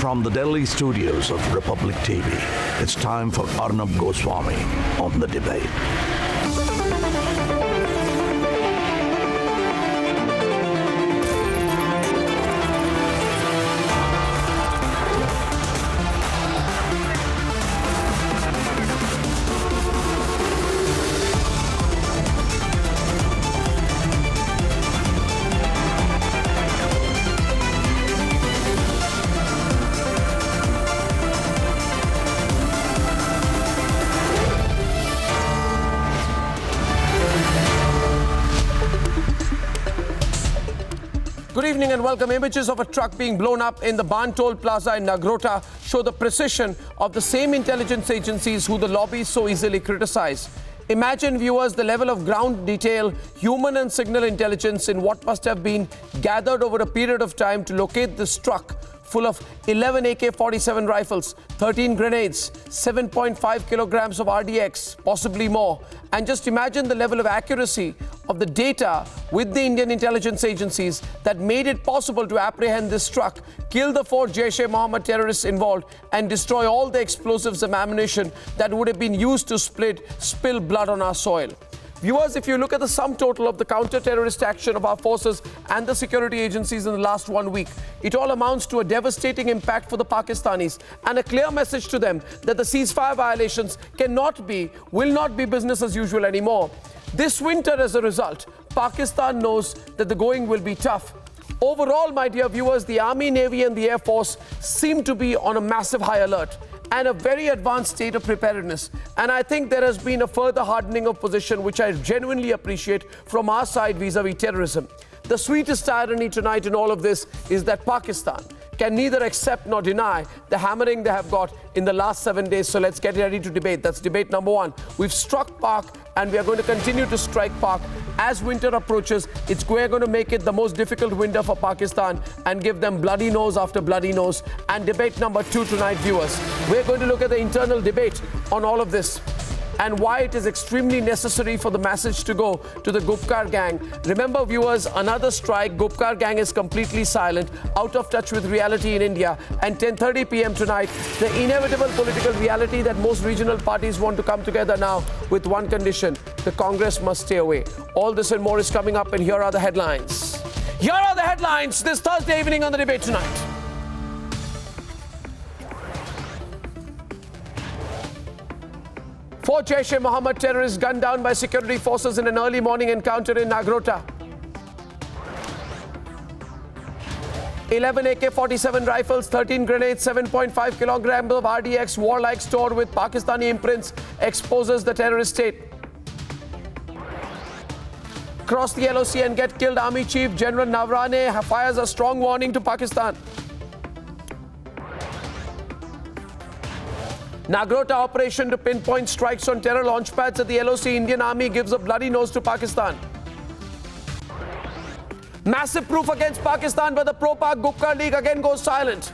From the Delhi studios of Republic TV, it's time for Arnab Goswami on The Debate. Good evening and welcome. Images of a truck being blown up in the Bantoll Plaza in Nagrota show the precision of the same intelligence agencies who the lobbies so easily criticize. Imagine, viewers, the level of ground detail, human and signal intelligence in what must have been gathered over a period of time to locate this truck full of 11 AK-47 rifles, 13 grenades, 7.5 kilograms of RDX, possibly more. And just imagine the level of accuracy of the data with the Indian intelligence agencies that made it possible to apprehend this truck, kill the 4 Jaish-e-Mohammed terrorists involved, and destroy all the explosives and ammunition that would have been used to spill blood on our soil. Viewers, if you look at the sum total of the counter-terrorist action of our forces and the security agencies in the last 1 week, it all amounts to a devastating impact for the Pakistanis and a clear message to them that the ceasefire violations will not be business as usual anymore. This winter, as a result, Pakistan knows that the going will be tough. Overall, my dear viewers, the Army, Navy and the Air Force seem to be on a massive high alert and a very advanced state of preparedness. And I think there has been a further hardening of position, which I genuinely appreciate from our side vis-a-vis terrorism. The sweetest irony tonight in all of this is that Pakistan can neither accept nor deny the hammering they have got in the last 7 days. So let's get ready to debate. That's debate number one. We've struck Pak and we are going to continue to strike Pak. As winter approaches, we're going to make it the most difficult winter for Pakistan and give them bloody nose after bloody nose. And debate number two tonight, viewers. We're going to look at the internal debate on all of this and why it is extremely necessary for the message to go to the Gupkar gang. Remember, viewers, another strike. Gupkar gang is completely silent, out of touch with reality in India. And 10:30 p.m. tonight, the inevitable political reality that most regional parties want to come together now with one condition: the Congress must stay away. All this and more is coming up, and here are the headlines. Here are the headlines this Thursday evening on The Debate tonight. Four Jaish-e-Mohammed terrorists gunned down by security forces in an early morning encounter in Nagrota. 11 AK-47 rifles, 13 grenades, 7.5 kilograms of RDX, warlike stored with Pakistani imprints, exposes the terrorist state. Cross the LOC and get killed. Army Chief General Navarane fires a strong warning to Pakistan. Nagrota operation to pinpoint strikes on terror launchpads at the LOC. Indian Army gives a bloody nose to Pakistan. Massive proof against Pakistan, but the pro-Pak Gupkar League again goes silent.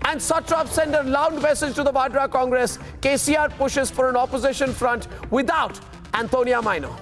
And Satrap sent a loud message to the Vadra Congress. KCR pushes for an opposition front without Antonia Maino.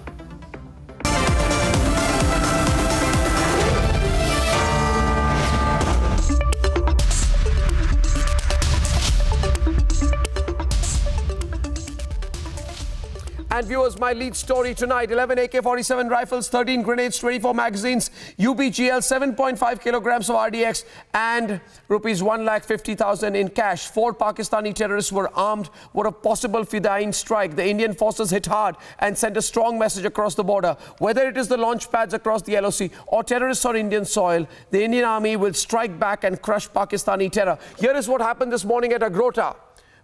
And viewers, my lead story tonight: 11 AK-47 rifles, 13 grenades, 24 magazines, UBGL, 7.5 kilograms of RDX and rupees 1,50,000 in cash. 4 Pakistani terrorists were armed for a possible Fidain strike. The Indian forces hit hard and sent a strong message across the border. Whether it is the launch pads across the LOC or terrorists on Indian soil, the Indian Army will strike back and crush Pakistani terror. Here is what happened this morning at Nagrota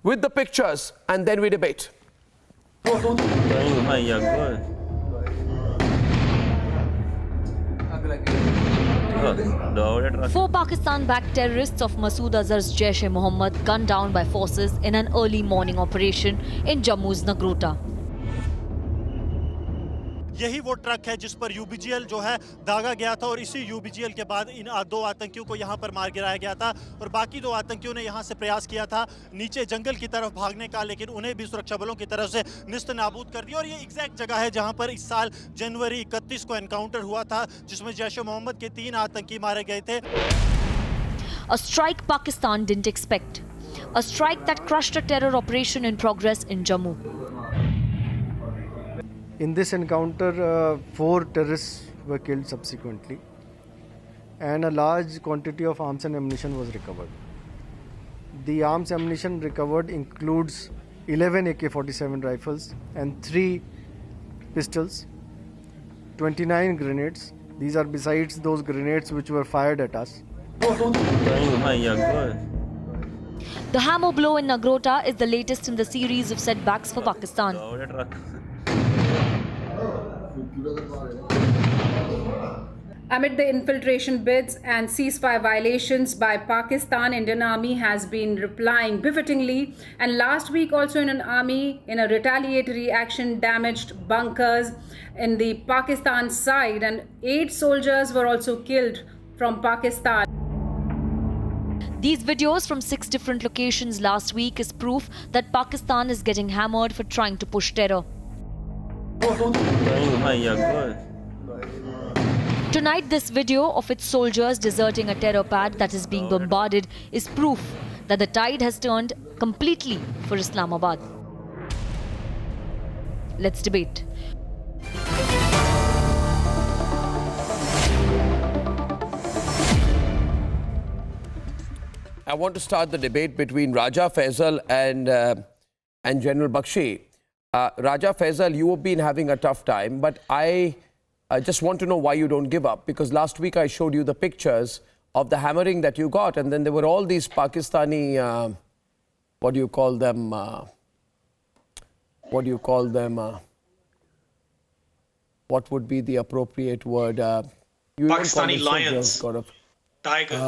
with the pictures, and then we debate. Four Pakistan-backed terrorists of Masood Azhar's Jaish-e-Mohammed gunned down by forces in an early morning operation in Jammu's Nagrota. यही वो truck है जिस पर UBGL जो है दागा गया था और इसी यूबीजीएल के बाद इन 2 आतंकियों को यहां पर मार गिराया गया था और बाकी 2 आतंकियों ने यहां से प्रयास किया था नीचे जंगल की तरफ भागने का, लेकिन उन्हें भी सुरक्षा बलों की तरफ से निस्त नाबूद कर दिया। और ये एग्जैक्ट जगह है जहां पर इस साल जनवरी 31 को एनकाउंटर हुआ था जिसमें जैश-ए-मोहम्मद के 3 आतंकी मारे गए थे। A strike Pakistan didn't expect. A strike that crushed a terror operation in progress in Jammu. In this encounter, 4 terrorists were killed subsequently, and a large quantity of arms and ammunition was recovered. The arms ammunition recovered includes 11 AK-47 rifles and 3 pistols, 29 grenades. These are besides those grenades which were fired at us. The hammer blow in Nagrota is the latest in the series of setbacks for Pakistan. Amid the infiltration bids and ceasefire violations by Pakistan, Indian Army has been replying befittingly, and last week also in a retaliatory action damaged bunkers in the Pakistan side, and 8 soldiers were also killed from Pakistan. These videos from 6 different locations last week is proof that Pakistan is getting hammered for trying to push terror. Tonight, this video of its soldiers deserting a terror pad that is being bombarded is proof that the tide has turned completely for Islamabad. Let's debate. I want to start the debate between Raja Faisal and General Bakshi. Raja Faisal, you have been having a tough time, but I just want to know why you don't give up. Because last week I showed you the pictures of the hammering that you got, and then there were all these Pakistani, what do you call them? What would be the appropriate word? Pakistani lions. Tigers.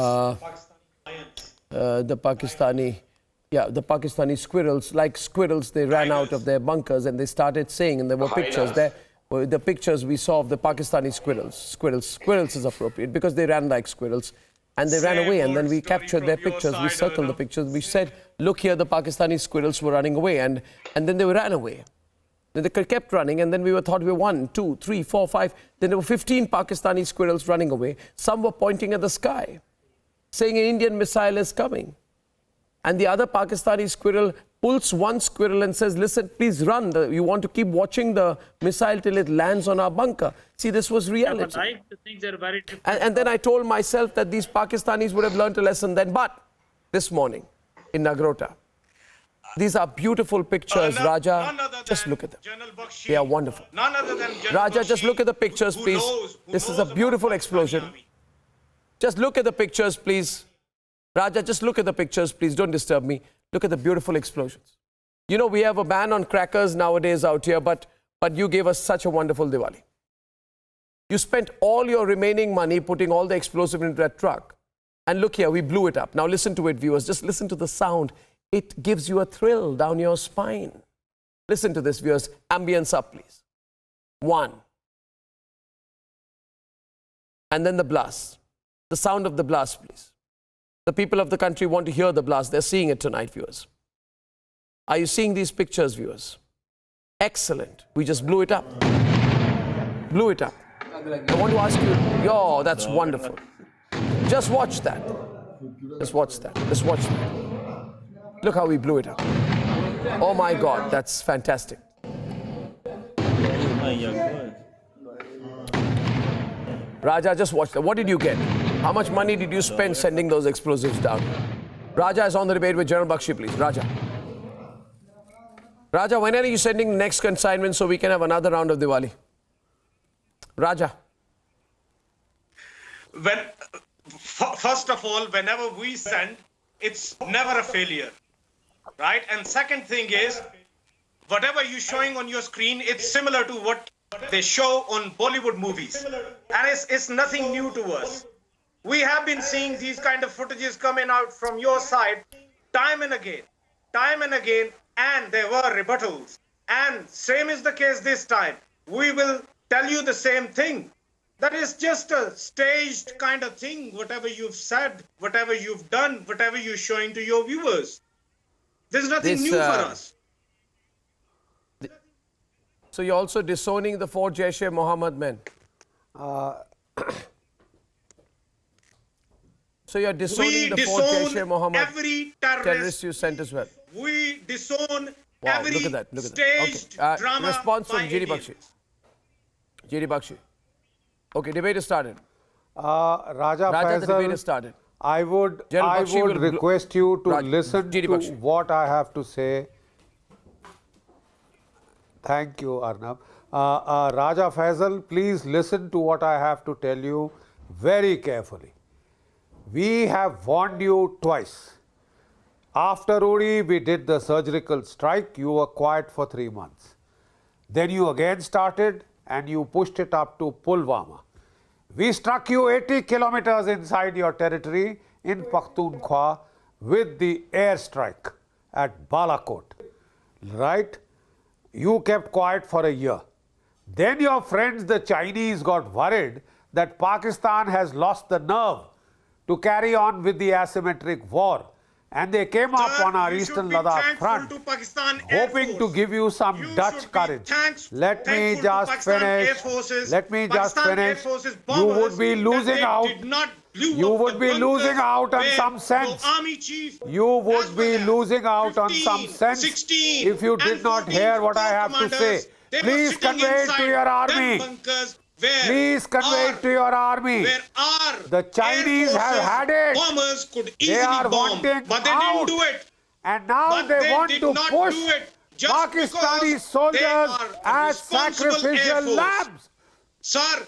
The Pakistani squirrels, like squirrels, they ran out of their bunkers and they started saying, and there were pictures there, the pictures we saw of the Pakistani squirrels is appropriate because they ran like squirrels and they ran away, and then we captured their pictures, we circled the pictures, we said, look here, the Pakistani squirrels were running away, and then they ran away. Then they kept running, and then we thought we were 1, 2, 3, 4, 5, then there were 15 Pakistani squirrels running away. Some were pointing at the sky, saying an Indian missile is coming. And the other Pakistani squirrel pulls one squirrel and says, listen, please run. You want to keep watching the missile till it lands on our bunker. See, this was reality. But I think they're very different. And then I told myself that these Pakistanis would have learned a lesson then. But this morning in Nagrota, these are beautiful pictures, Raja. Just look at them. They are wonderful. None other than Raja, just look at the pictures, please. This is a beautiful explosion. Just look at the pictures, please. Raja, just look at the pictures, please. Don't disturb me. Look at the beautiful explosions. You know, we have a ban on crackers nowadays out here, but you gave us such a wonderful Diwali. You spent all your remaining money putting all the explosive into that truck. And look here, we blew it up. Now listen to it, viewers. Just listen to the sound. It gives you a thrill down your spine. Listen to this, viewers. Ambience up, please. 1. And then the blast. The sound of the blast, please. The people of the country want to hear the blast. They're seeing it tonight, viewers. Are you seeing these pictures, viewers? Excellent. We just blew it up. Blew it up. I want to ask you, yo, that's wonderful. Just watch that. Just watch that. Just watch that. Look how we blew it up. Oh my God, that's fantastic. Raja, just watch that. What did you get? How much money did you spend sending those explosives down? Raja is on the debate with General Bakshi, please. Raja. Raja, when are you sending the next consignment so we can have another round of Diwali? Raja. First of all, whenever we send, it's never a failure, right? And second thing is, whatever you're showing on your screen, it's similar to what they show on Bollywood movies. And it's nothing new to us. We have been seeing these kind of footages coming out from your side time and again, and there were rebuttals. And same is the case this time. We will tell you the same thing. That is just a staged kind of thing, whatever you've said, whatever you've done, whatever you're showing to your viewers. There's nothing new for us. So you're also disowning the 4 Jaish-e-Mohammed men? So you're disowning We the four disown Jaish-e-Mohammed every terrorists you sent as well. We disown Wow, every look at that. staged Okay. drama Response from by GD idiots. Bakshi. GD Bakshi. Okay, debate is started. Raja Raja, the debate Faisal, is started. I would Bakshi will request you to Raj- listen GD to Bakshi. what I have to say. Thank you, Arnab. Raja Faisal, please listen to what I have to tell you very carefully. We have warned you twice. After Uri, we did the surgical strike. You were quiet for 3 months. Then you again started and you pushed it up to Pulwama. We struck you 80 kilometers inside your territory in Pakhtunkhwa with the airstrike at Balakot. Right? You kept quiet for a year. Then your friends, the Chinese, got worried that Pakistan has lost the nerve to carry on with the asymmetric war. And they came up Sir, on our you eastern should be Ladakh thankful front, to Pakistan Air hoping to Force. give you some You Dutch should be courage. Let me thankful to just Pakistan Air finish. Forces. Let me just Pakistan Air finish. Forces You bombers would be that losing they out. did not blew You up would the be bunkers losing out on where some sense. the army chief You would as be well as losing out on 15, some sense 16 if you and did not 14 hear what I have to commanders, say. they were Please sitting convey it to inside your them army. bunkers where Please convey it to your army. where our The Chinese Air have Forces had it. bombers could They easily are bomb, wanting but they out. didn't do it. And now But they want did to not push do it just Pakistani because soldiers they are a as responsible sacrificial Air Force. lambs. Sir,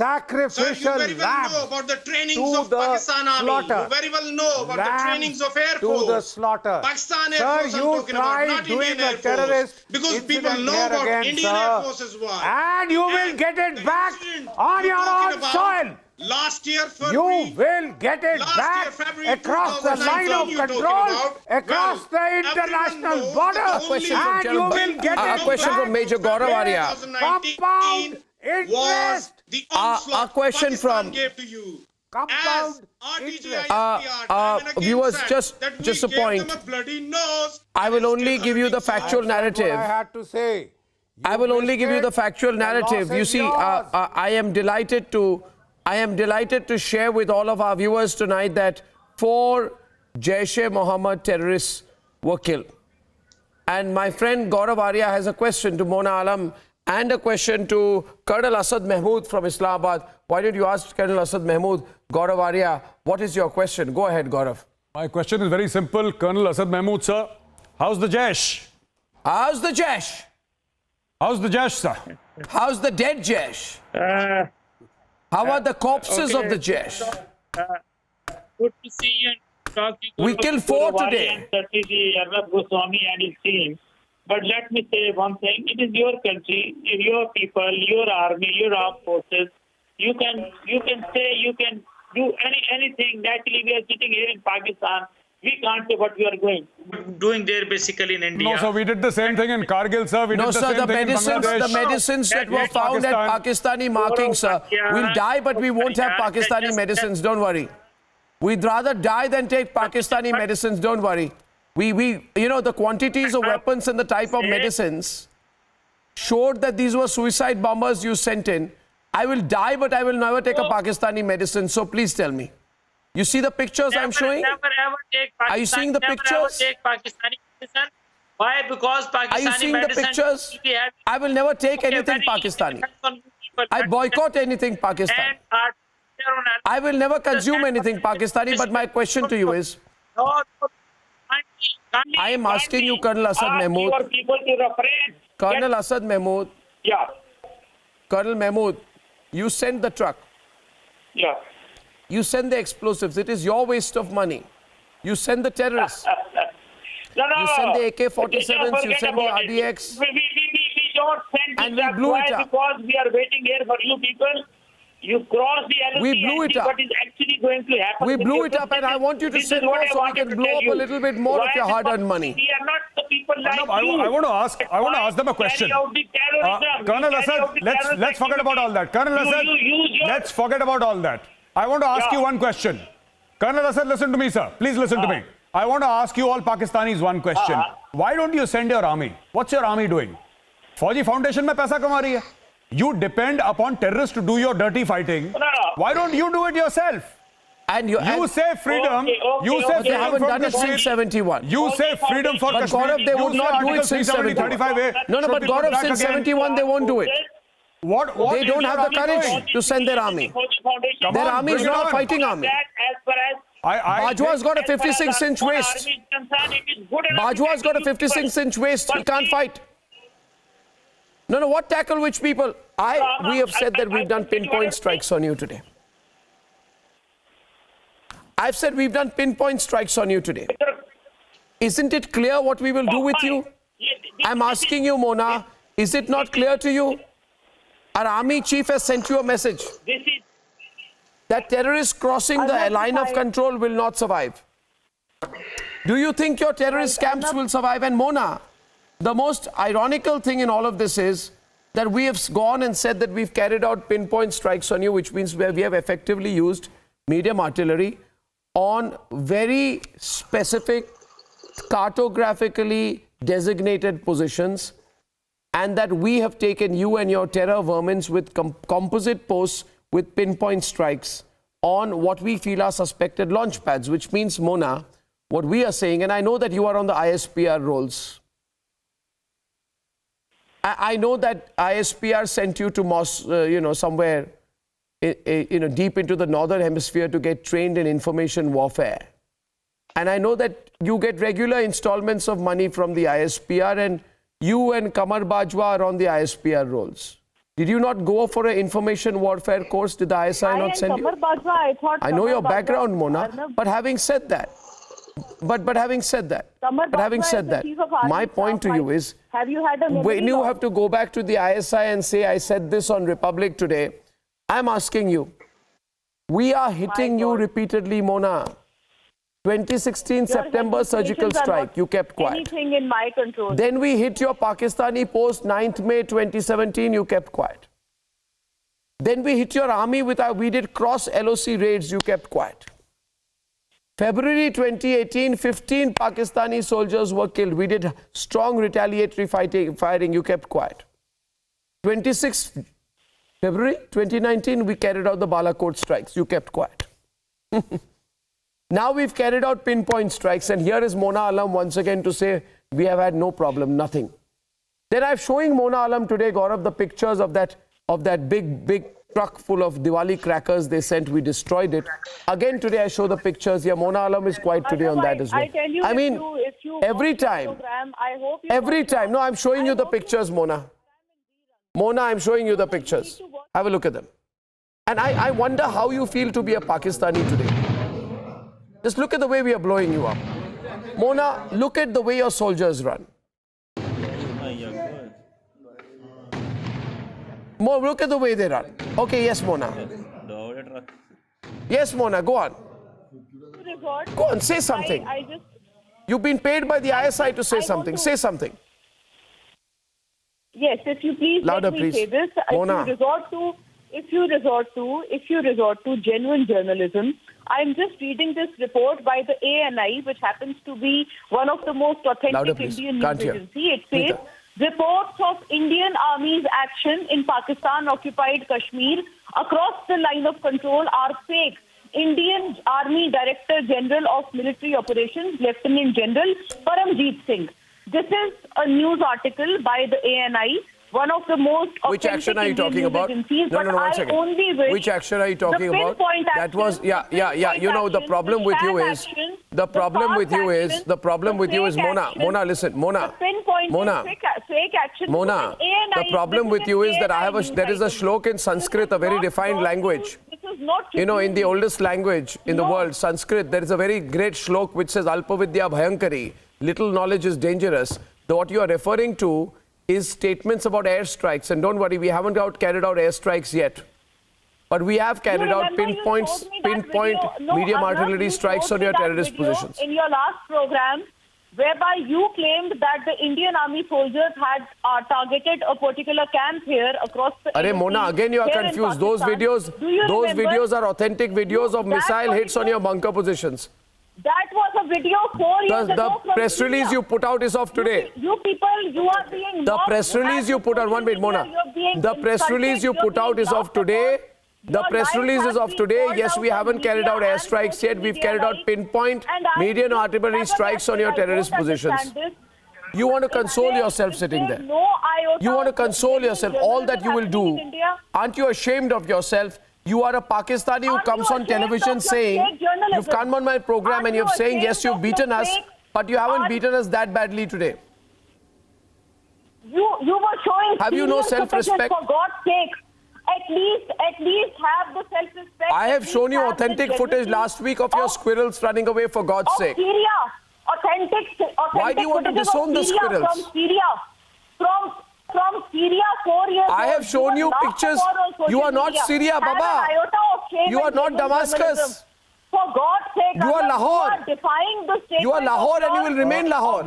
Sacrificial you very well lambs know about the trainings to of the Pakistan Army. slaughter. You very well know about Lambs the trainings of Air to Force. the slaughter. Pakistan Air Sir, Force I'm you talking about, tried not doing Indian a Air Force. terrorist Because people incident know here about again, Indian sir. Air Force as well. And you will And get it the back incident on you're your talking own about, soil. Last year, February, You will get it Last back year, February across the 2019 line of you're talking control, about. across Well, the everyone international knows border, that the Question only from and you General will get A it question back. from Major Gaurav Arya. Compound was interest. the A onslaught question Pakistan from- gave to you. Compound As interest. RTGI time and again viewers, said just that we a gave point. them a bloody nose. I will only Still give you the hurting factual so. That's what narrative. I had to say. I will only give you the missed it. factual The narrative. loss You is see, yours. I am delighted to share with all of our viewers tonight that 4 Jaish-e-Mohammed terrorists were killed. And my friend Gaurav Arya has a question to Mona Alam and a question to Colonel Asad Mahmood from Islamabad. Why don't you ask Colonel Asad Mahmood, Gaurav Arya, what is your question? Go ahead, Gaurav. My question is very simple. Colonel Asad Mahmood, sir. How's the Jaish? How's the Jaish? How's the Jaish, sir? How's the dead Jaish? How are the corpses of the Jaish? Good to see you and talk to you. We killed 4 today. That is the Arnab Goswami and his team. But let me say one thing. It is your country, your people, your army, your armed forces. You can say, you can do anything. Naturally, we are sitting here in Pakistan. We can't say what we are doing there basically in India. No, sir. We did the same thing in Kargil, sir. We No, did the sir, same the thing in Bangladesh. medicines that were found at Pakistani markings, sir. We'll die, but we won't have Pakistani medicines. Don't worry. We'd rather die than take Pakistani medicines. Don't worry. You know, the quantities of weapons and the type of medicines showed that these were suicide bombers you sent in. I will die, but I will never take a Pakistani medicine. So please tell me. You see the pictures I'm showing? Never ever take Pakistani. Are you seeing the pictures? Never ever take Pakistani medicine. Why? Because Pakistani Are you seeing the medicine pictures? we have- I will never take anything very Pakistani. depends on people. I boycott anything Pakistani. And our I will never consume anything Pakistani, but my question to you is, I am asking you, Colonel Asad Mahmood. Your people to refrain. Colonel Asad Mahmood, Yeah, Colonel Mahmood, you send the truck. yeah. You send the explosives. It is your waste of money. You send the terrorists. No. You send the AK-47s, you Forget send the about it. RDX. We don't send And this we blew it why? up. Because we are waiting here for you people. You cross the LOC We blew and it see up. what is actually going to happen. We with blew your it up, and I want you to This send is what more I so we wanted can to blow tell up a you. little bit more of Why? your hard-earned Because money. We are not the people like I you. want to ask them a question. Carry out the terrorism. Colonel You carry out Asad, the let's terrorist forget about all that. Colonel activity. Asad, You use your- let's forget about all that. I want to ask Yeah. you one question. Colonel Asad, listen to me, sir. Please listen to me. I want to ask you all Pakistanis one question. Why don't you send your army? What's your army doing? Fauji Foundation में पैसा कमा रही है. You depend upon terrorists to do your dirty fighting. No. Why don't you do it yourself? And you say freedom. Okay, You say okay. they haven't freedom done from it since Kashmir. 71. You say freedom for But Kashmir. Gaurav, they would You say not do it Article since 370, 71. 35A No, should but be put Gaurav, back since again. 71, they won't do it. What They is don't your have the army courage doing? to send their army. Come Their on, army is bring it not a on. fighting army. I Bajwa's got a 56-inch waist. Bajwa's got a 56-inch waist. He can't fight. No, what tackle which people? We have said that we've done pinpoint strikes on you today. I've said we've done pinpoint strikes on you today. Isn't it clear what we will do with you? I'm asking you, Mona, is it not clear to you? Our army chief has sent you a message that terrorists crossing the line of control will not survive. Do you think your terrorist camps will survive? And Mona, the most ironical thing in all of this is that we have gone and said that we've carried out pinpoint strikes on you, which means we have effectively used medium artillery on very specific, cartographically designated positions, and that we have taken you and your terror vermins with composite posts with pinpoint strikes on what we feel are suspected launch pads, which means, Mona, what we are saying, and I know that you are on the ISPR rolls. I know that ISPR sent you to somewhere deep into the northern hemisphere to get trained in information warfare. And I know that you get regular installments of money from the ISPR, and you and Kamar Bajwa are on the ISPR rolls. Did you not go for an information warfare course? Did the ISI not send you? I know your background, Mona, but having said that, my point to you is, when you have to go back to the ISI and say, I said this on Republic today, I'm asking you, we are hitting you repeatedly, Mona. 2016 September surgical strike, you kept quiet. Anything in my control. Then we hit your Pakistani post 9th May 2017, you kept quiet. Then we hit your army we did cross LOC raids, you kept quiet. February 2018, 15 Pakistani soldiers were killed. We did strong retaliatory firing, you kept quiet. 26 February 2019, we carried out the Balakot strikes, you kept quiet. Now we've carried out pinpoint strikes, and here is Mona Alam once again to say we have had no problem, nothing. Then I'm showing Mona Alam today, Gaurav, the pictures of that big truck full of Diwali crackers they sent. We destroyed it. Again today I show the pictures here. Mona Alam is quiet today on that as well. I tell you, I mean, if you every time. Program, I hope you every time. No, I'm showing you the pictures, Mona. Mona, I'm showing you the pictures. Have a look at them. And I wonder how you feel to be a Pakistani today. Just look at the way we are blowing you up. Mona, look at the way your soldiers run. Look at the way they run. Okay, yes, Mona. Yes, Mona, go on. Go on, say something. You've been paid by the ISI to say something. Say something. Yes, if you please Louder, let me please. say this. Mona. If you resort to genuine journalism, I'm just reading this report by the ANI, which happens to be one of the most authentic Louder, please. Indian Can't news hear. agency. It says, reports of Indian Army's action in Pakistan-occupied Kashmir across the line of control are fake. Indian Army Director General of Military Operations, Lieutenant General Paramjeet Singh. This is a news article by the ANI, one of the most Which authentic action are you Indian talking news about? agencies, No, but one second. I only wish Which action are you talking the about? pinpoint That was, action, You know, the problem with you is, the problem with you is, Mona, listen, Mona, fake action. Mona, the problem with you is that there is a shlok in Sanskrit, a very defined language. You know, in the oldest language in the world, Sanskrit, there is a very great shlok which says, Alpavidya Bhayankari, little knowledge is dangerous. What you are referring to is statements about airstrikes. And don't worry, we haven't carried out airstrikes yet. But we have carried out pinpoint medium artillery strikes on your terrorist positions. In your last program, whereby you claimed that the Indian Army soldiers had targeted a particular camp here across the... Arey Mona, again you are confused. Those videos are authentic videos of missile hits on your bunker positions. That was a video 4 years ago. The press release you put out is of today. You people, you are being... The press release you put out, one minute, Mona. The press release you put out is of today. The press release is of today. Yes, we haven't carried out airstrikes yet. We've carried out pinpoint median artillery strikes on your terrorist positions. You want to console yourself sitting there. You want to console yourself. All that you will do. Aren't you ashamed of yourself? You are a Pakistani who comes on television saying, you've come on my program and you're saying, yes, you've beaten us, but you haven't beaten us that badly today. You were showing. Have you no self-respect? For God's sake, at least have the self-respect. I have shown you authentic footage last week of your squirrels running away, for God's sake. Syria. Authentic. Why do you want to disown the squirrels? From Syria 4 years I have shown you pictures. You are not Syria, Baba. You are not Damascus. For God's sake, you are Lahore. You are defying the statement. You are Lahore and you will remain Lahore.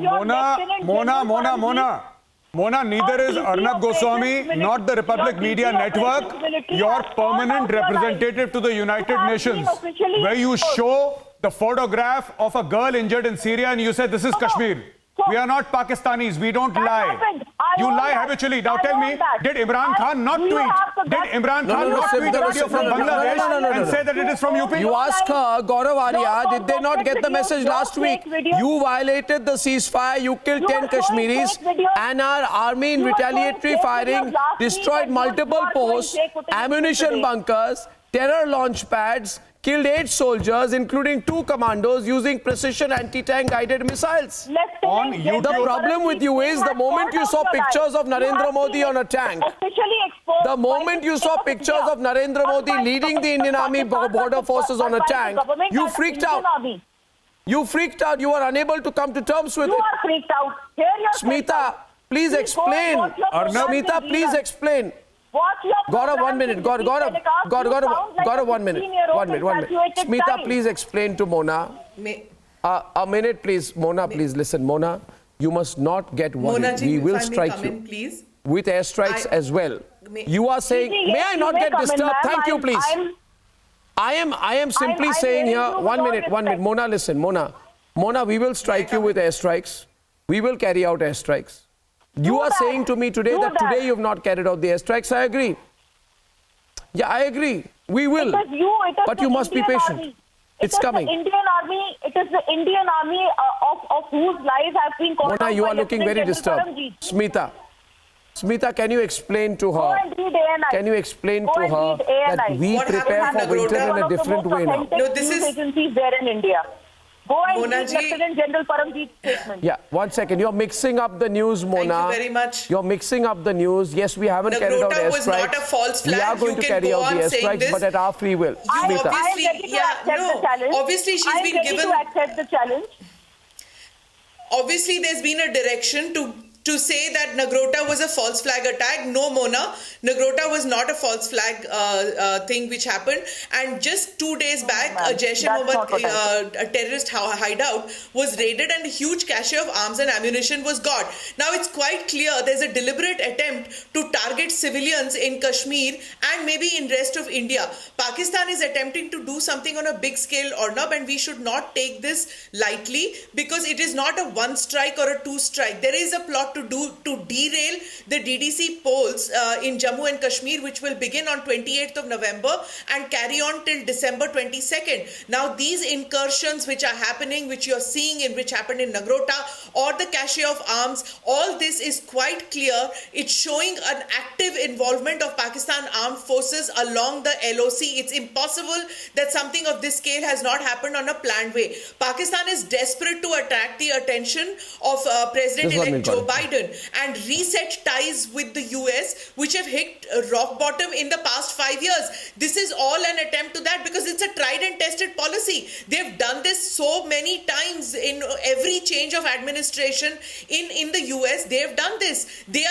Mona, neither is Arnab Goswami, not the Republic Media Network, your permanent representative to the United Nations, where you show the photograph of a girl injured in Syria and you say this is Kashmir. We are not Pakistanis. We don't lie. You lie habitually. Now tell me, did Imran Khan not tweet? Did Imran Khan not tweet a video from Bangladesh and say that it is from UP? You ask her, Gaurav Arya, did they not get the message last week? You violated the ceasefire, you killed 10 Kashmiris, and our army in retaliatory firing destroyed multiple posts, ammunition bunkers, terror launch pads, killed 8 soldiers, including 2 commandos, using precision anti-tank guided missiles. The problem with you is the moment you saw pictures of Narendra Modi on a tank, the moment you saw pictures of Narendra Modi leading the Indian Army border forces on a tank, you freaked out. You freaked out. You were unable to come to terms with it. You are freaked out. Smita, please explain. Smita, please explain. Gaurav, 1 minute. Gaurav, 1 minute. 1 minute. Smita, please explain to Mona. A minute, please. Mona, please listen. Mona, you must not get worried. Mona ji, we will if I may strike come you in, please. with airstrikes as well. You are saying, may I not get disturbed? Thank you, please. I am simply saying here, 1 minute. Mona, listen. Mona, we will strike you with airstrikes. We will carry out airstrikes. You are saying to me today that today you have not carried out the airstrikes. I agree. Yeah, I agree. We will. But you must be patient. It's coming. It is the Indian army of whose lives have been called. Mona, you are looking very disturbed. Smita, can you explain to her? Can you explain to her that we prepare for winter in a different way now? No, this is agencies there in India. Go and read Lieutenant General Paramjeet's statement. Yeah, 1 second. You're mixing up the news, Mona. Thank you very much. You're mixing up the news. Yes, we haven't carried out airstrikes. was not a false flag. We are going to carry out the airstrikes, but at our free will. I am ready to accept the challenge. Obviously, she's been given. I am ready to accept the challenge. Obviously, there's been a direction to say that Nagrota was a false flag attack. No, Mona, Nagrota was not a false flag thing which happened. And just 2 days back, a Jaish-e-Mohammed a terrorist hideout was raided and a huge cache of arms and ammunition was got. Now, it's quite clear there's a deliberate attempt to target civilians in Kashmir and maybe in rest of India. Pakistan is attempting to do something on a big scale, Arnab, and we should not take this lightly because it is not a 1 strike or a 2 strike. There is a plot to derail the DDC polls in Jammu and Kashmir, which will begin on 28th of November and carry on till December 22nd. Now, these incursions which are happening, which you're seeing which happened in Nagrota or the cache of arms, all this is quite clear. It's showing an active involvement of Pakistan armed forces along the LOC. It's impossible that something of this scale has not happened on a planned way. Pakistan is desperate to attract the attention of President-elect Joe Biden and reset ties with the US, which have hit rock bottom in the past 5 years. This is all an attempt to that because it's a tried and tested policy. They've done this so many times in every change of administration in the US. They've done this. They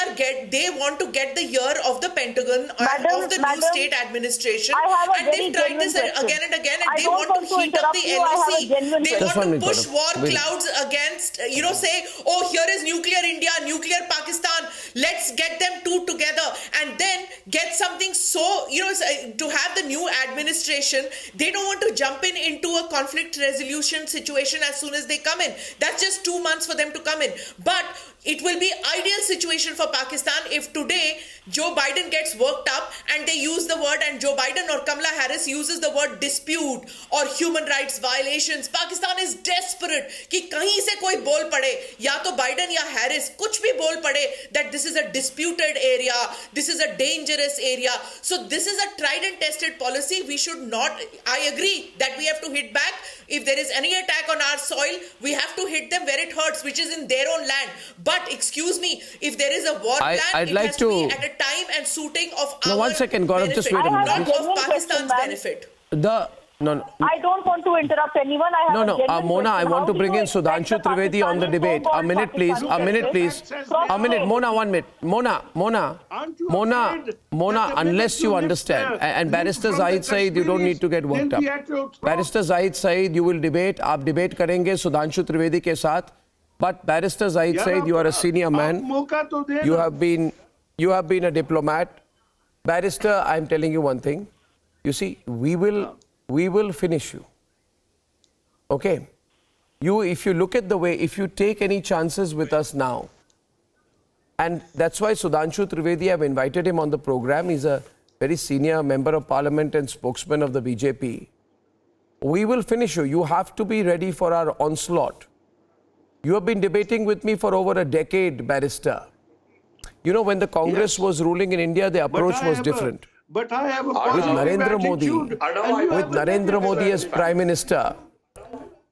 want to get the ear of the Pentagon of the new state administration, and they've tried this again and again, and they want to heat up the LOC. They want to push war clouds against, say, oh, here is nuclear India, nuclear Pakistan, let's get them two together and then get something to have the new administration. They don't want to jump into a conflict resolution situation as soon as they come in. That's just 2 months for them to come in. But It will be ideal situation for Pakistan if today Joe Biden gets worked up and they use the word, and Joe Biden or Kamala Harris uses the word dispute or human rights violations. Pakistan is desperate कि कहीं से कोई बोल पड़े, या तो Biden या Harris कुछ भी बोल पड़े that this is a disputed area, this is a dangerous area. So this is a tried and tested policy. We should not, I agree that we have to hit back. If there is any attack on our soil, we have to hit them where it hurts, which is in their own land. But excuse me, if there is a war plan, I'd it like has to be to- at a time and suiting of No, our 1 second, Gaurav, benefit, just wait a minute. not Genuine of question, Pakistan's ma'am. benefit. No. I don't want to interrupt anyone. I have a genuine Mona, I question. want How to do bring you in expect Sudhanshu the Trivedi on the Pakistanis debate. to A board minute, please. Pakistani A minute, please. justice? A minute. Mona, 1 minute. Mona, unless you understand. And Barrister Zahid Saeed, you don't need to get worked up. Barrister Zahid Saeed, you will debate. आप debate करेंगे Sudhanshu Trivedi के साथ. But Barrister Zahid Saeed, you are a senior man. You have been a diplomat. Barrister, I'm telling you one thing. You see, we will finish you. Okay? If you look at the way, if you take any chances with us now, and that's why Sudhanshu Trivedi, I've invited him on the program. He's a very senior member of parliament and spokesman of the BJP. We will finish you. You have to be ready for our onslaught. You have been debating with me for over a decade, Barrister. You know, when the Congress was ruling in India, the approach was different. But I have a With Narendra Modi as Prime Minister,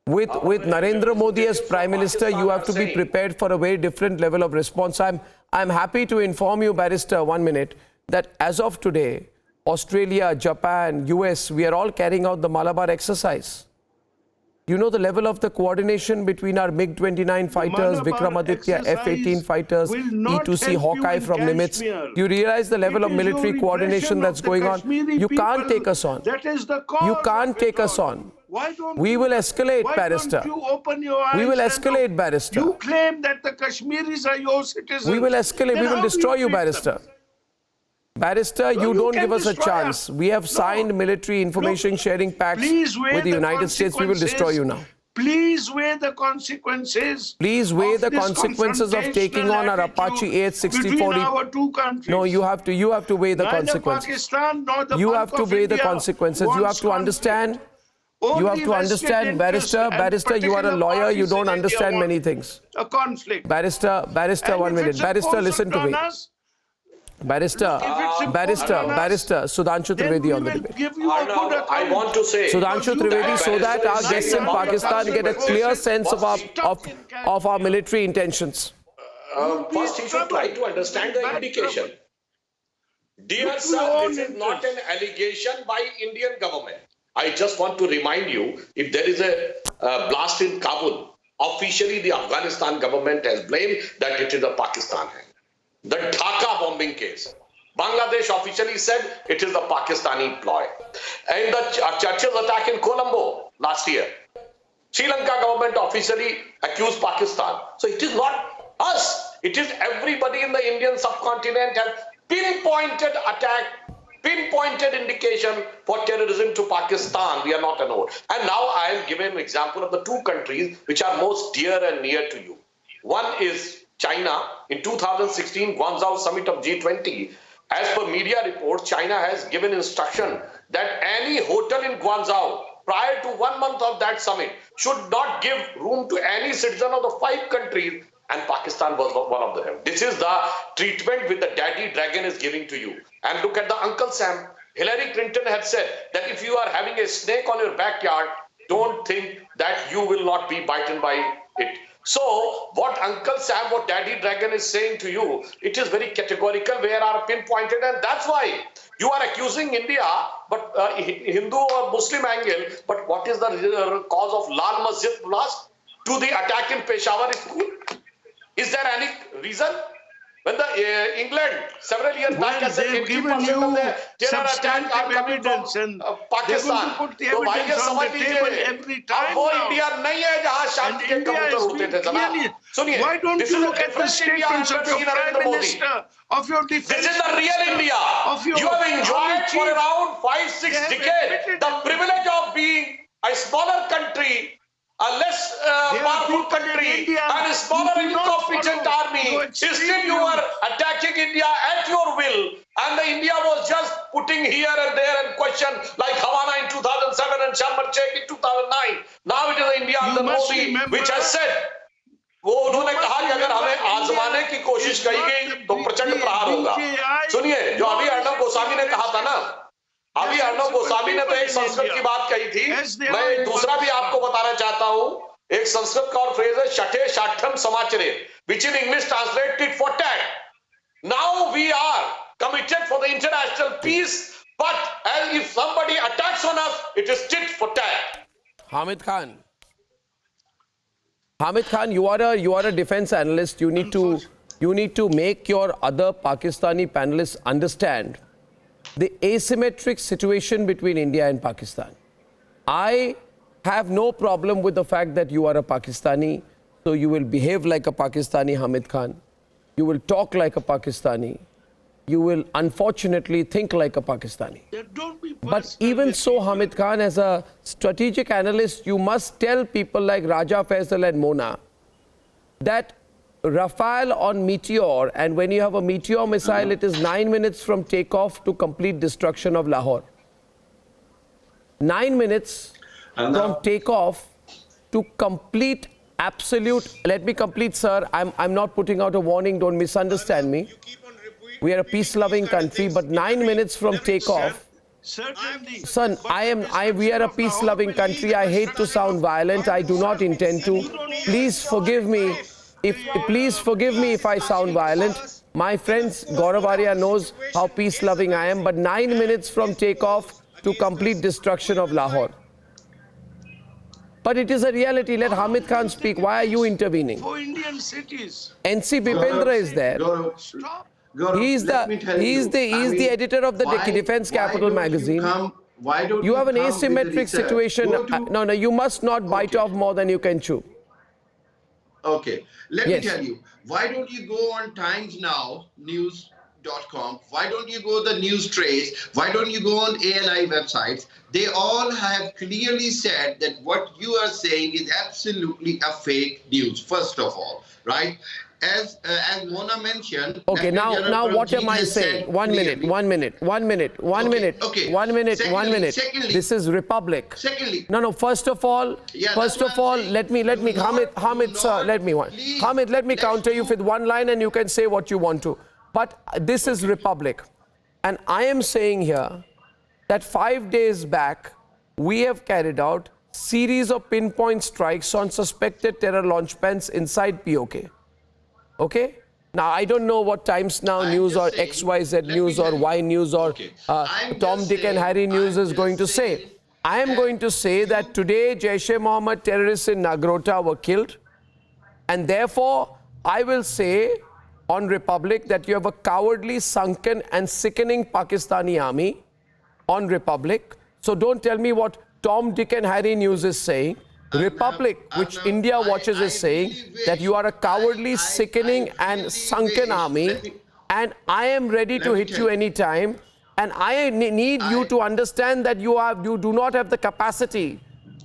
with Narendra Modi as Prime Minister, you have to be prepared for a very different level of response. I'm happy to inform you, Barrister, 1 minute, that as of today, Australia, Japan, US, we are all carrying out the Malabar exercise. You know the level of the coordination between our MiG-29 fighters, Vikramaditya F-18 fighters, E-2C Hawkeye from Nimitz. Do you realize the level of military coordination that's going on? You can't take us on. You can't take us on. We will escalate, Barrister. We will escalate, Barrister. You claim that the Kashmiris are your citizens. We will escalate. We will destroy you, Barrister. Barrister, you don't give us a chance. We have signed military information sharing pacts with the United States. We will destroy you now. Please weigh the consequences. Please weigh the consequences of taking on our Apache AH-6040. No, you have to weigh the consequences. You have to weigh the consequences. You have to understand. You have to understand, Barrister, you are a lawyer. You don't understand many things. A conflict. Barrister, 1 minute. Barrister, listen to me. Barrister, Sudhanshu Trivedi on the debate. I want to say, Sudhanshu Trivedi, so that our guests in Pakistan get a clear sense of our military intentions. First, you should try to understand the indication. Dear sir, this is not an allegation by Indian government. I just want to remind you, if there is a blast in Kabul, officially the Afghanistan government has blamed that it is a Pakistan hand. The Dhaka bombing case, Bangladesh officially said it is the Pakistani ploy. And the Churchill's attack in Colombo last year, Sri Lanka government officially accused Pakistan. So it is not us. It is everybody in the Indian subcontinent has pinpointed attack, pinpointed indication for terrorism to Pakistan. We are not alone. And now I am giving an example of the two countries which are most dear and near to you. One is China. In 2016 Guangzhou summit of G20, as per media reports, China has given instruction that any hotel in Guangzhou prior to 1 month of that summit should not give room to any citizen of the 5 countries, and Pakistan was one of them. This is the treatment which the daddy dragon is giving to you. And look at the Uncle Sam. Hillary Clinton had said that if you are having a snake on your backyard, don't think that you will not be bitten by it. So what Uncle Sam, what Daddy Dragon is saying to you, it is very categorical, where are pinpointed, and that's why you are accusing India, but Hindu or Muslim angle, but what is the cause of Lal Masjid blast to the attack in Peshawar school? Is there any reason? When the England several years back has said 80% of the terror attack are coming from Pakistan. तो भाई ये समझ लीजिए, अब वो India नहीं है जहाँ शांति के कबूतर उड़ते थे जनाब. सुनिए, this is a different India I have seen Narendra Modi. This is the real India. You have enjoyed for around 5-6 decades the privilege of being a smaller country a less powerful country and a smaller incompetent army, still you are attacking India at your will. And the India was just putting here and there and question like Havana in 2007 and Sharm el-Sheikh in 2009. Now it is the India under Modi which has said, वो उन्होंने कहा कि अगर हमें आजमाने की कोशिश की गई तो प्रचंड प्रहार होगा। सुनिए, जो अभी अर्णब गोस्वामी ने कहा था ना, अभी अर्णब गोस्वामी ने तो एक संस्कृत की बात कही थी, मैं एक दूसरा भी आपको बताना चाहता हूं। एक संस्कृत का और फ्रेज है शठे शाठम समाचरे, which in English translate tit for tat. Now we are committed for the international peace, but as if somebody attacks on us, it is tit for tat. Hamid Khan, you are a defense analyst. You need to make your other Pakistani panelists understand the asymmetric situation between India and Pakistan. I have no problem with the fact that you are a Pakistani, so you will behave like a Pakistani, Hamid Khan. You will talk like a Pakistani. You will unfortunately think like a Pakistani. But even so, Hamid Khan, as a strategic analyst, you must tell people like Raja Faisal and Mona that Rafale on Meteor, and when you have a Meteor missile, it is 9 minutes from takeoff to complete destruction of Lahore. 9 minutes from takeoff to complete absolute, let me complete, sir, I'm not putting out a warning, don't misunderstand me. We are a peace-loving country, but 9 minutes from takeoff, son, we are a peace-loving country. I hate to sound violent. I do not intend to. Please forgive me. Please forgive me if I sound violent. My friends, Gaurav Arya knows how peace-loving I am, but 9 minutes from takeoff to complete destruction of Lahore. But it is a reality. Let Hamid Khan speak. Why are you intervening? For Indian cities. NC Bipendra is there. He is the editor of the Defense Capital magazine. You have an asymmetric situation. No, you must not bite off more than you can chew. Okay, let me tell you, why don't you go on Times Now, news.com, why don't you go the News Trace, why don't you go on ANI websites? They all have clearly said that what you are saying is absolutely a fake news, first of all, right? As Mona mentioned... Okay, now what am I saying? One minute. Secondly, this is Republic. Secondly... No, first of all, let me, Hamid, sir, let me counter you with one line and you can say what you want to. But this is Republic. And I am saying here that 5 days back, we have carried out series of pinpoint strikes on suspected terror launch pads inside POK. Okay? Now, I don't know what Times Now News or XYZ News or Y News or Tom, Dick and Harry News is going to say. I am going to say that today Jaish-e-Mohammed terrorists in Nagrota were killed. And therefore, I will say on Republic that you have a cowardly, sunken and sickening Pakistani army on Republic. So don't tell me what Tom, Dick and Harry News is saying. Republic, which India watches, is saying that you are a cowardly, sickening and sunken army, and I am ready to hit you anytime, and I need you to understand that you do not have the capacity.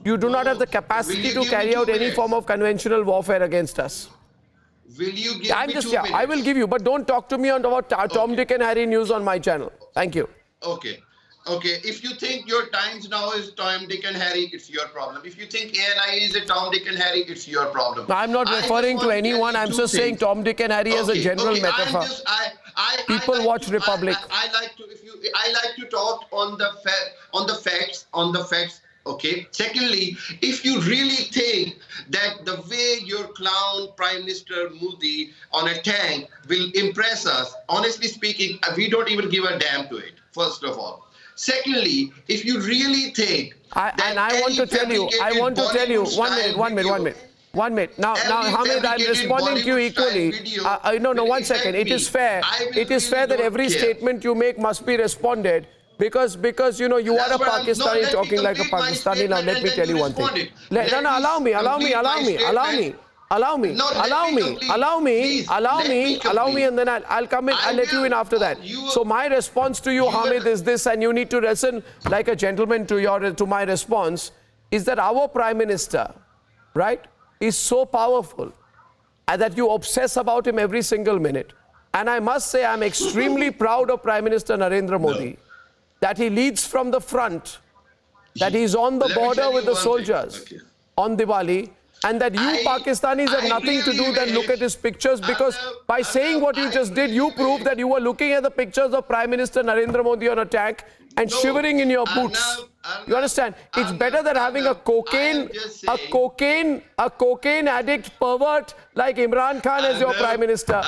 You do not have the capacity to carry out any form of conventional warfare against us. Will you give me 2 minutes? I will give you, but don't talk to me about Tom, Dick and Harry News on my channel. Thank you. Okay, if you think your Times Now is Tom, Dick and Harry, it's your problem. If you think ANI is a Tom, Dick and Harry, it's your problem. No, I'm not referring to anyone. I'm just saying Tom, Dick and Harry as a general metaphor. People watch Republic. I like to talk on the facts. Okay. Secondly, if you really think that the way your clown Prime Minister Modi on a tank will impress us, honestly speaking, we don't even give a damn to it, first of all. Secondly, if you really think I want to tell you, one minute. Now, Hamid, I'm responding to you equally. No, 1 second. It is fair that every statement you make must be responded because you know, you are a Pakistani talking like a Pakistani. Now, let me tell you one thing. Allow me, and then I'll come in, I'll let you in after that. So my response to you, Hamid, is this, and you need to listen like a gentleman to my response, is that our Prime Minister, right, is so powerful and that you obsess about him every single minute. And I must say, I'm extremely proud of Prime Minister Narendra Modi that he leads from the front, that he's on the border with the soldiers on Diwali, and that you Pakistanis have nothing to do than look at his pictures, because by saying what you just did, you proved that you were looking at the pictures of Prime Minister Narendra Modi on a tank and shivering in your boots. You understand? It's better than having a cocaine addict pervert like Imran Khan as your Prime Minister.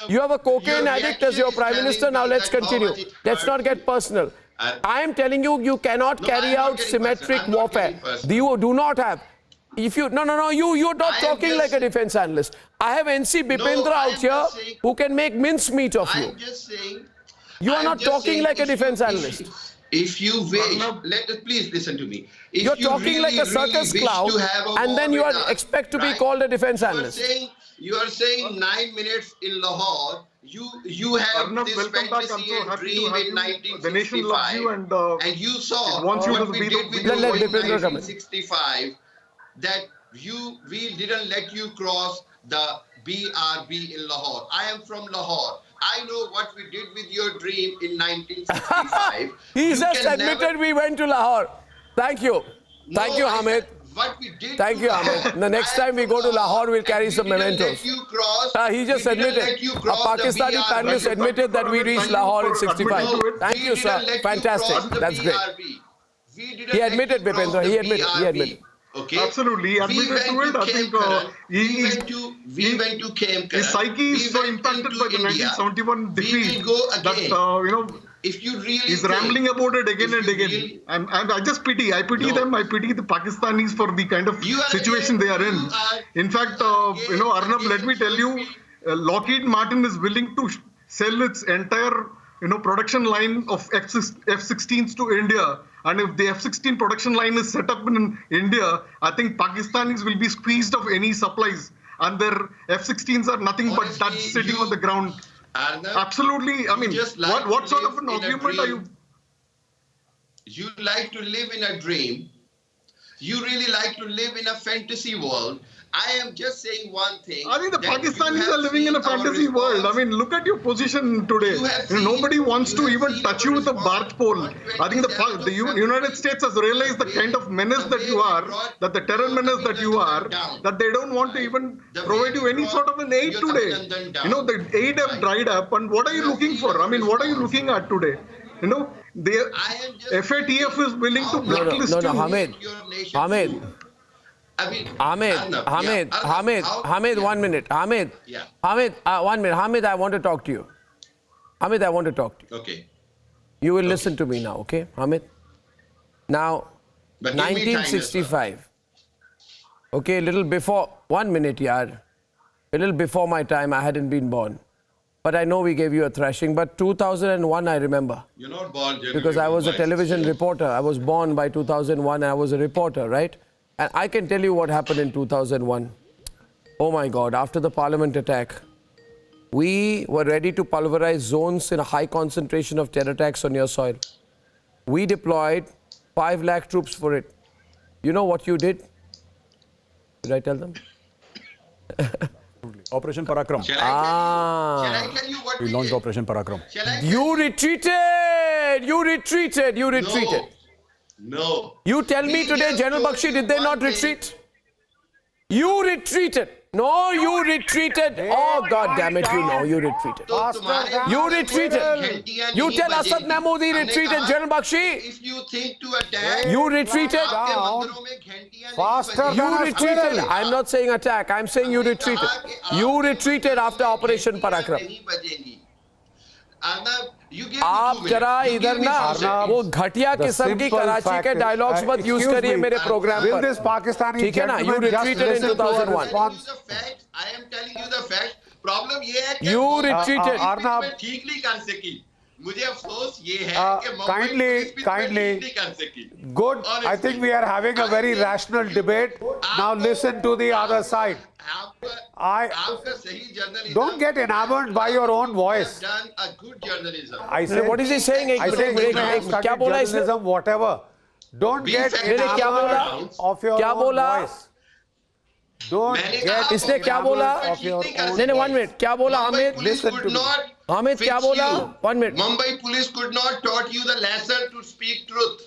You have a cocaine addict as your Prime Minister. Now let's continue. Let's not get personal. I am telling you, you cannot carry out symmetric warfare. You do not have. If you you're not talking like a defense analyst. I have NC Bipendra out here who can make mincemeat of you. You are not talking like a defense analyst. If you wish, please listen to me. You're talking like a circus clown, and then you are expect to be called a defense analyst. You are saying 9 minutes in Lahore. You have this fantasy and dream in 1965. The nation loves you, and you saw wants you what to we be did with you in 1965. That we didn't let you cross the BRB in Lahore. I am from Lahore. I know what we did with your dream in 1965. He just admitted we went to Lahore. Thank you. Thank you, Hamid. Thank you, Hamid. The next time we go to Lahore, we'll carry some mementos. He just admitted. A Pakistani panelist admitted that we reached Lahore in 65. Thank you, sir. Fantastic. That's great. He admitted, Bipendra. He admitted. Okay. Absolutely, he admitted to it. I think we went to Camp his psyche is so impacted by the 1971 defeat that if you really he's rambling about it again and again. I just pity. I pity them. I pity the Pakistanis for the kind of situation they are in. In fact, Arnab, let me tell you, Lockheed Martin is willing to sell its entire production line of F-16s to India. And if the F-16 production line is set up in India, I think Pakistanis will be squeezed of any supplies. And their F-16s are nothing but dust sitting on the ground. Absolutely. I mean, what sort of an argument are you? You like to live in a dream. You really like to live in a fantasy world. I am just saying one thing. I think the Pakistanis are living in a fantasy world. I mean, look at your position today. Nobody wants to even touch you with a barge pole. I think the United States has realized the kind of menace that you are, that the terror menace that you are, that they don't want to even provide you any sort of an aid today. The aid have dried up, and what are you looking for? I mean, what are you looking at today? The FATF is willing to blacklist you. Hamid, 1 minute. Hamid, 1 minute. Hamid, I want to talk to you. Okay. You will listen to me now, okay, Hamid? Now, 1965. Okay, a little before, 1 minute, yaar. A little before my time, I hadn't been born. But I know we gave you a thrashing. But 2001, I remember. You're not born, because I was a television reporter. I was born by 2001 and I was a reporter, right? And I can tell you what happened in 2001. Oh my God, after the Parliament attack, we were ready to pulverize zones in a high concentration of terror attacks on your soil. We deployed 5 lakh troops for it. You know what you did? Did I tell them? Operation Parakram. Shall I tell you what we launched Operation Parakram. You retreated! No. You tell me today, General Bakshi, did they not retreat? You retreated. No, you retreated. Oh, God damn it, you retreated. You retreated. You tell Asad Mahmoodi retreated, General Bakshi. If you think to attack, you retreated. Faster. You retreated. I'm not saying attack. I'm saying you retreated. You retreated after Operation Parakram. आप जरा इधर ना वो घटिया किस्म की कराची के dialogues मत यूज करिए मेरे प्रोग्राम पर ठीक है ना you retreated in 2001 I am telling you the fact problem ये है कि you retreated ठीक नहीं कर सकी मुझे अफसोस ये है कि kindly good I think we are having a very rational debate now listen to the other side don't get enamored by your own voice done a good journalism I say what is he saying क्या बोला इसने whatever don't get enamored of your own voice Don't get इसने क्या बोला? नहीं, 1 minute. क्या बोला Hamid? Listen to me. Hamid क्या बोला? 1 minute. Mumbai police could not taught you the lesson to speak truth.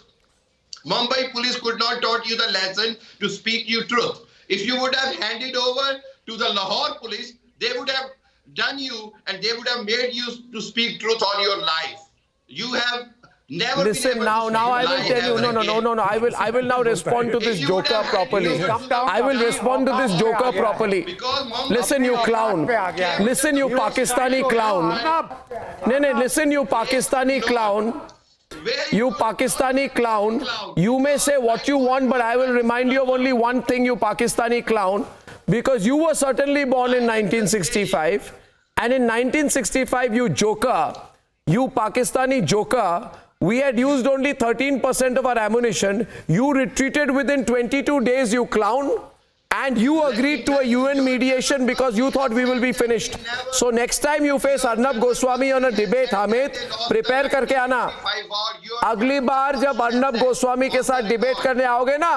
Mumbai police could not taught you the lesson to speak you truth. If you would have handed over to the Lahore police, they would have done you and they would have made you to speak truth all your life. You have never Listen, now I will tell you. No. I will now respond to this joker properly. I will respond to this joker properly. Listen, you clown. Listen, you Pakistani clown. No. Listen, you Pakistani clown. You Pakistani clown. You may say what you want, but I will remind you of only one thing, you Pakistani clown. Because you were certainly born in 1965. And in 1965, you joker, you Pakistani joker, we had used only 13% of our ammunition. You retreated within 22 days, you clown. And you agreed to a UN mediation because you thought we will be finished. So next time you face Arnab Goswami on a debate, Hamid, prepare करके आना. अगली बार जब अर्नब गोस्वामी के साथ debate करने आओगे ना,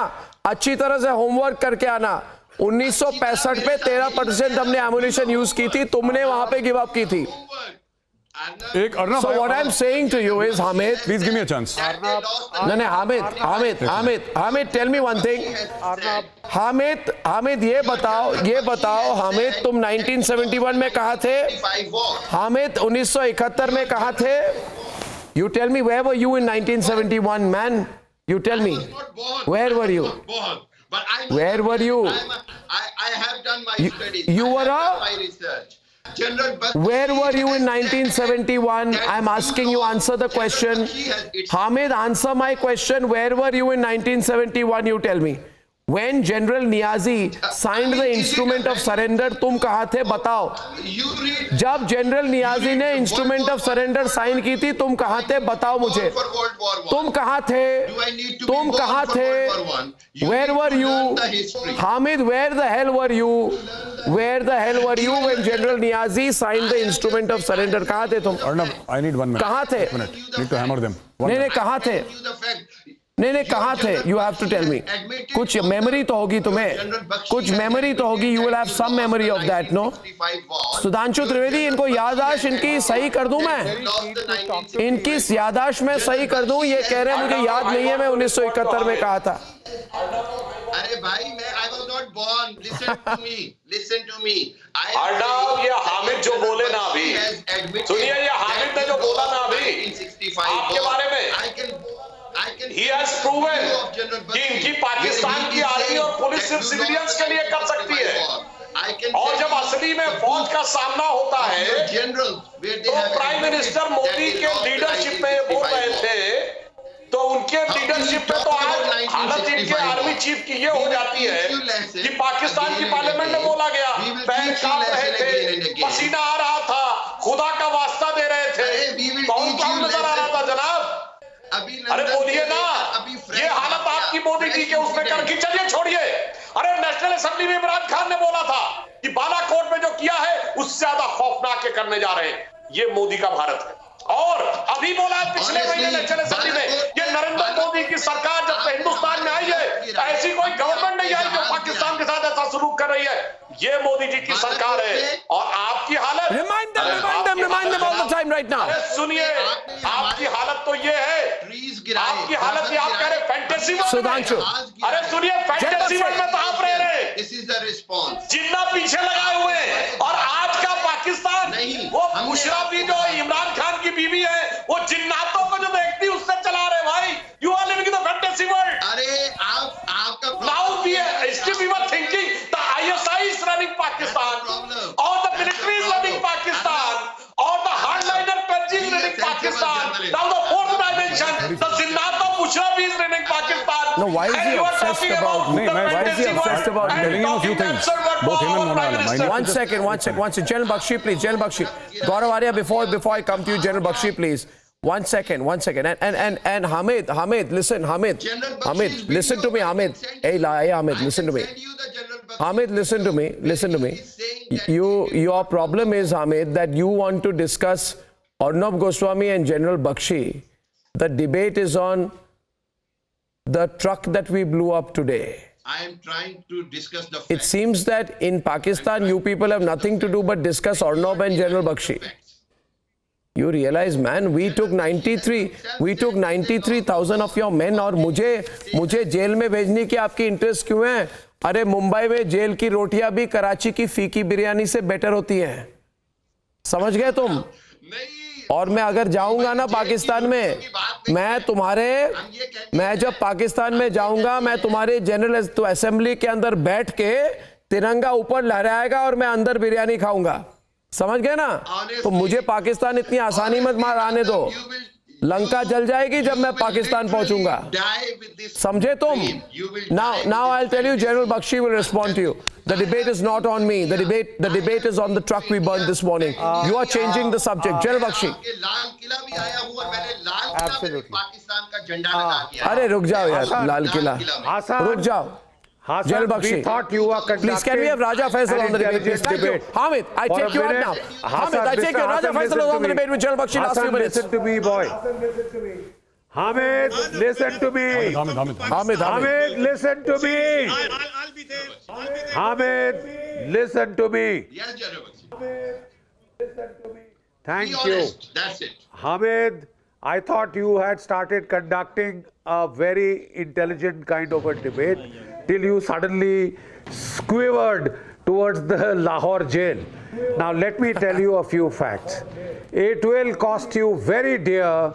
अच्छी तरह से होमवर्क करके आना. 1965 पे 13% हमने एमुनिशन यूज की थी, तुमने वहां पे गिव अप की थी. So what I'm saying to you is, Hamid, please give me a chance. No, Hamid, tell me one thing. Hamid, ये बताओ, Hamid, तुम 1971 में कहाँ थे? Hamid, 1971 में कहाँ थे? You tell me, where were you in 1971, man? You tell me, where were you? Where were you? I have done my studies. You were my research. Where were you in 1971? I'm asking you, answer the question. Hamid, answer my question. Where were you in 1971? You tell me. When General Niazi signed the instrument of surrender, तुम कहाँ थे? बताओ. जब General Niazi ने instrument of surrender sign की थी, तुम कहाँ थे? बताओ मुझे. तुम कहाँ थे? तुम कहाँ थे? Where were you? Hamid, where the hell were you? Where the hell were you when General Niazi signed the instrument of surrender? कहाँ थे तुम? Arnab, I need 1 minute. कहाँ थे? 1 minute. Need to hammer them. नहीं, कहाँ थे? नहीं, कहाँ थे? You have to tell me. कुछ मेमोरी तो होगी तुम्हें. कुछ मेमोरी तो होगी. You will have some memory of that, no? Sudhanshu Trivedi, इनको याददाश्त इनकी सही कर दूं मैं. इनकी याददाश्त में सही कर दूं. ये कह रहे हैं मुझे याद नहीं है मैं 1971 में कहा था. अरे भाई, I was not born. Listen to me. Arnab, ये हामिद जो बोले ना अभी, सुनिए, ये हामिद ने जो बोला ना अभी आपके बारे में, He has proven कि इनकी पाकिस्तान की आर्मी और पुलिस सिर्फ सिविलियंस के लिए कर सकती है. और जब असली में फौज का सामना होता है, तो प्राइम मिनिस्टर मोदी के लीडरशिप में बोल रहे थे, तो उनके लीडरशिप में तो आज हालत इनके आर्मी चीफ की ये हो जाती है कि पाकिस्तान की पार्लियामेंट में बोला गया, पैर कांप रहे थे, पसीना आ रहा था, खुदा का वास्ता दे रहे थे. कौन कौन नजर आ रहा था जनाब? अरे बोलिए ना. ये हालत आपकी मोदी जी के उसमें कर की. चलिए छोड़िए. अरे नेशनल असेंबली में इमरान खान ने बोला था कि बालाकोट में जो किया है उससे ज्यादा खौफनाक के करने जा रहे हैं. ये मोदी का भारत है. और अभी बोला पिछले महीने नेशनल असेंबली में, ये नरेंद्र मोदी की सरकार जब से हिंदुस्तान में आई है, ऐसी कोई गवर्नमेंट नहीं आई जो पाकिस्तान के साथ ऐसा सलूक कर रही है. ये मोदी जी की सरकार है. और आपकी हालत, remind them all the time right now. सुनिए, आपकी हालत तो ये है, आपकी हालत ये आप कह रहे फैंटेसी वर्ल्ड में. अरे सुनिए, फैंटेसी वर्ल्ड में तो आप रह रहे हैं. This is the response. जिन्ना पीछे लगाए हुए हैं. और आज का पाकिस्तान, वो मुशर्रफी जो इमरान खान की बीवी है, वो जिन्नातों को जो देखती है उससे चला रहे भाई. You are living in the fantasy world. अरे आपका now we were thinking the ISI is running Pakistan, or the military is running Pakistan, or the hardliner Panji is running Pakistan. Now the fourth dimension, the Zinnat of Mushrafi is running Pakistan. No, why is he obsessed about? Why is he obsessed about telling him a few things? Both him and Mona Alam. One second. General Bakshi, please. General Bakshi. Gaurav Arya, before I come to you, General Bakshi, please. One second. And Hamid, listen, Hamid, listen to me, Hamid. Hey, Hamid, listen to me. Hamid, listen to me. Your problem is, Hamid, that you want to discuss Arnab Goswami and General Bakshi. The debate is on the truck that we blew up today. I am trying to discuss the facts. It seems that in Pakistan, you people have nothing to do but discuss Arnab and General Bakshi. You realize, man, we took 93,000 of your men और मुझे jail में भेजने की आपकी interest क्यों है? अरे मुंबई में जेल की रोटियां भी कराची की फीकी बिरयानी से बेटर होती हैं. समझ गए तुम? और मैं अगर जाऊंगा ना पाकिस्तान में, मैं जब पाकिस्तान में जाऊंगा, मैं तुम्हारे जनरल असेंबली के अंदर बैठ के तिरंगा ऊपर लहराएगा और मैं अंदर बिरयानी खाऊंगा. समझ गए ना? तो मुझे पाकिस्तान इतनी आसानी मत मार आने दो. लंका जल जाएगी जब मैं पाकिस्तान पहुंचूंगा. समझे तुम? Now I'll tell you, General Bakshi will respond to you. The debate is not on me. The debate is on the truck we burned this morning. You are changing the subject. General Bakshi. Absolutely. अरे रुक जाओ यार, लाल किला. रुक जाओ. General Bakshi, we thought you were conducting please can we have Raja Faisal on the debate? Thank you. Hamid, I take you up now. Hamid, I take you. Raja Faisal was on the debate with General Bakshi last few minutes. Listen to me, boy. Hamid, listen to me. Hamid, listen to me. I'll be there. Hamid, listen to me. Yes, General Bakshi. Thank Be you. honest. That's it. Hamid, I thought you had started conducting a very intelligent kind of a debate till you suddenly squivered towards the Lahore jail. Now let me tell you a few facts. It will cost you very dear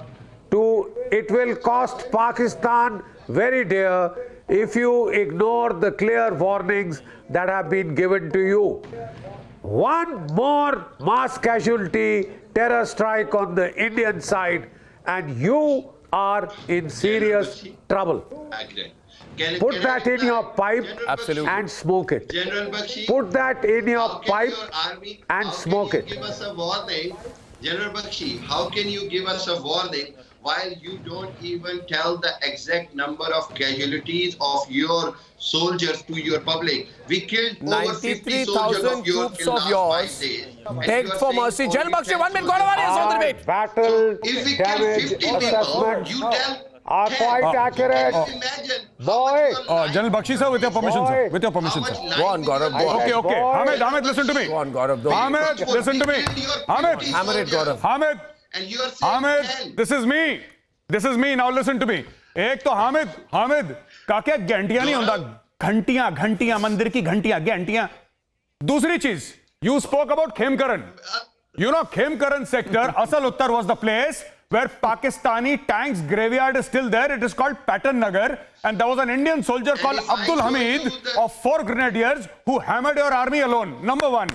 it will cost Pakistan very dear if you ignore the clear warnings that have been given to you. One more mass casualty terror strike on the Indian side and you are in serious trouble. Put that in your pipe and smoke it. General Bakshi, Put that in your pipe and smoke it. Give us a warning. General Bakshi, how can you give us a warning while you don't even tell the exact number of casualties of your soldiers to your public? We killed over 50 soldiers of yours in last 5 days. Begged for mercy. General Bakshi, 1 minute. Gauravari is on the debate. Battle If we kill damage 50 people, assessments you tell are quite accurate. Imagine Boy, General Bakshi sir, with your permission, sir. With your permission, sir. Go on, Gaurav. Okay. Hamid, listen to me. Go on, Gaurav. Hamid, listen to me. Hamid, Hammer it, Gaurav. Hamid, and you are saying 10. Hamid, this is me. This is me. Now listen to me. एक तो हामिद का क्या घंटियां नहीं होता, घंटियां मंदिर की घंटियां. दूसरी चीज, you spoke about Khemkaran. You know Khemkaran sector, Asal Uttar was the place where Pakistani tanks graveyard is still there. It is called Patan Nagar, and there was an Indian soldier called Abdul Hamid of 4 grenadiers who hammered your army alone. Number 1.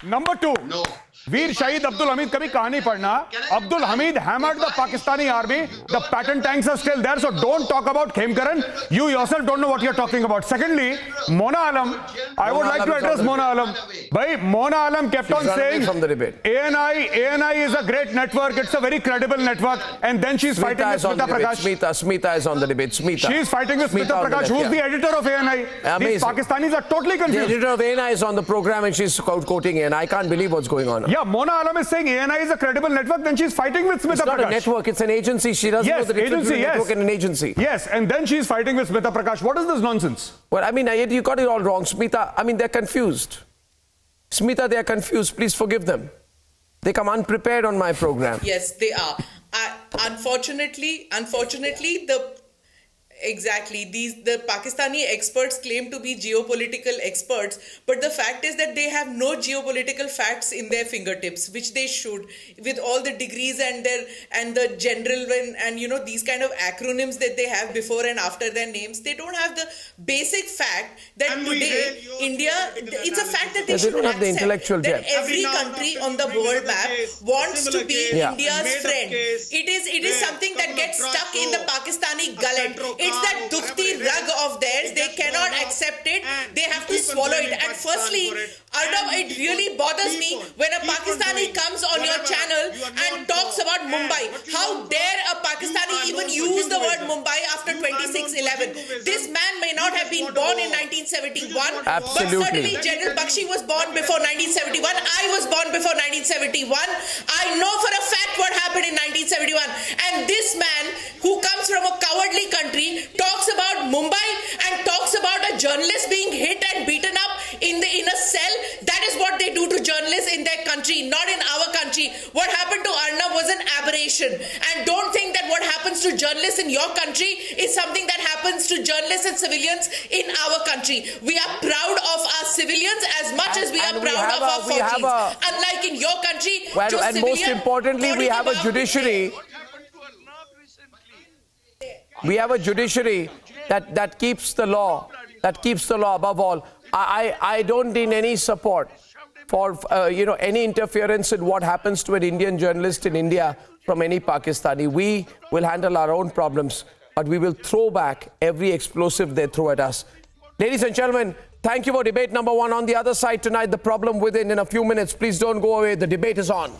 Number 2. No. Veer Shahid Abdul Hamid, kabhi कहानी पढ़ना. Abdul Hamid hammered the Pakistani army. The Patton tanks are still there, so don't talk about Khemkaran. You yourself don't know what you're talking about. Secondly, Mona Alam. I would like to address Mona Alam. Bhai, Mona Alam kept on saying from the debate. ANI is a great network. It's a very credible network. And then she's fighting with Smita Prakash. Smita is on the debate. She's fighting with Smita Prakash, who's the editor of ANI. These Pakistanis are totally confused. The editor of ANI is on the program and she's quoting ANI. I can't believe what's going on. Yeah, Mona Alam is saying ANI is a credible network, then she's fighting with Smita Prakash. It's not a network, it's an agency. She doesn't know the difference between a network and an agency. Yes, and then she's fighting with Smita Prakash. What is this nonsense? Well, I mean, you got it all wrong. Smita, I mean, they're confused. Smita, they're confused. Please forgive them. They come unprepared on my program. Yes, they are. Unfortunately, the Pakistani experts claim to be geopolitical experts, but the fact is that they have no geopolitical facts in their fingertips, which they should, with all the degrees and the general and you know these kind of acronyms that they have before and after their names. They don't have the basic fact that today India, it's a fact that they should don't have the intellectual that depth. every country on the world map wants to be India's friend. It is something that gets stuck in the Pakistani gullet. It's that dukti rug of theirs. They cannot accept it. They have to swallow it. And firstly, Arnab, it really bothers me when a Pakistani comes on your channel and talks about Mumbai. How dare a Pakistani even use the word Mumbai after 26/11? This man may not have been born in 1971, Absolutely. but certainly General Bakshi was born before 1971. I was born before 1971. I know for a fact what happened in 1971. And this man, who comes from a cowardly country, talks about Mumbai and talks about a journalist position. And don't think that what happens to journalists in your country is something that happens to journalists and civilians in our country. We are proud of our civilians as much as we are proud of our Fauji's. Unlike in your country, and most importantly, we have a judiciary. We have a judiciary that keeps the law. That keeps the law above all. I don't need any support for any interference in what happens to an Indian journalist in India from any Pakistani. We will handle our own problems, but we will throw back every explosive they throw at us. Ladies and gentlemen, thank you for debate number one. On the other side tonight, the problem within in a few minutes. Please don't go away. The debate is on.